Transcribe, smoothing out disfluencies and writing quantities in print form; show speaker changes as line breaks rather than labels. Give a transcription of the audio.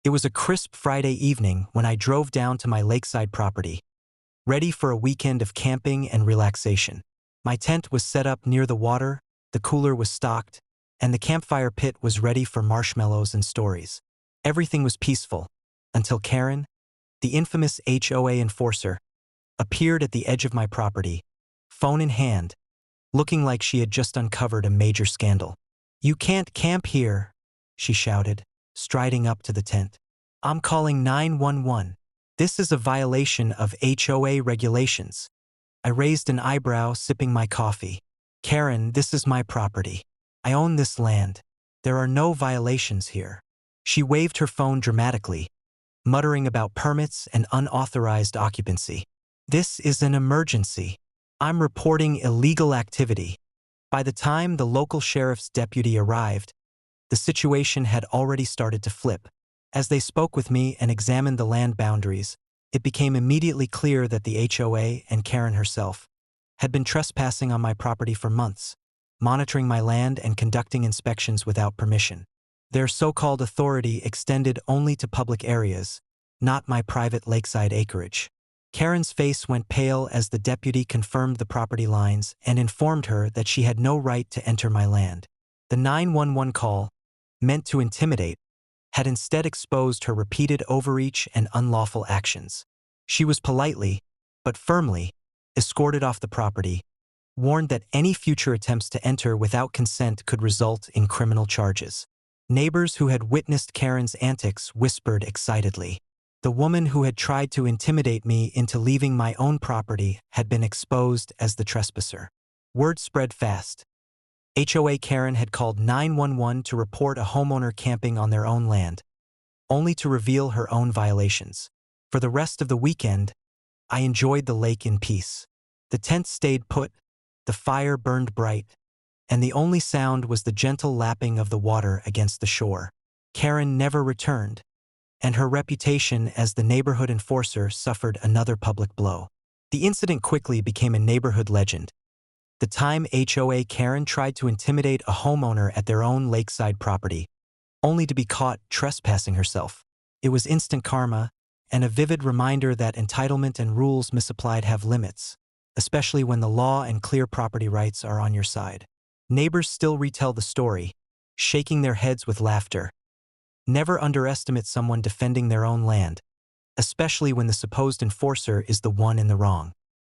It was a crisp Friday evening when I drove down to my lakeside property, ready for a weekend of camping and relaxation. My tent was set up near the water, the cooler was stocked, and the campfire pit was ready for marshmallows and stories. Everything was peaceful, until Karen, the infamous HOA enforcer, appeared at the edge of my property, phone in hand, looking like she had just uncovered a major scandal. "You can't camp here," she shouted, striding up to the tent. "I'm calling 911. This is a violation of HOA regulations." I raised an eyebrow, sipping my coffee. "Karen, this is my property. I own this land. There are no violations here." She waved her phone dramatically, muttering about permits and unauthorized occupancy. "This is an emergency. I'm reporting illegal activity." By the time the local sheriff's deputy arrived, the situation had already started to flip. As they spoke with me and examined the land boundaries, it became immediately clear that the HOA and Karen herself had been trespassing on my property for months, monitoring my land and conducting inspections without permission. Their so-called authority extended only to public areas, not my private lakeside acreage. Karen's face went pale as the deputy confirmed the property lines and informed her that she had no right to enter my land. The 911 call, meant to intimidate, had instead exposed her repeated overreach and unlawful actions. She was politely, but firmly, escorted off the property, warned that any future attempts to enter without consent could result in criminal charges. Neighbors who had witnessed Karen's antics whispered excitedly. The woman who had tried to intimidate me into leaving my own property had been exposed as the trespasser. Word spread fast. HOA Karen had called 911 to report a homeowner camping on their own land, only to reveal her own violations. For the rest of the weekend, I enjoyed the lake in peace. The tent stayed put, the fire burned bright, and the only sound was the gentle lapping of the water against the shore. Karen never returned, and her reputation as the neighborhood enforcer suffered another public blow. The incident quickly became a neighborhood legend. The time HOA Karen tried to intimidate a homeowner at their own lakeside property, only to be caught trespassing herself. It was instant karma, and a vivid reminder that entitlement and rules misapplied have limits, especially when the law and clear property rights are on your side. Neighbors still retell the story, shaking their heads with laughter. Never underestimate someone defending their own land, especially when the supposed enforcer is the one in the wrong.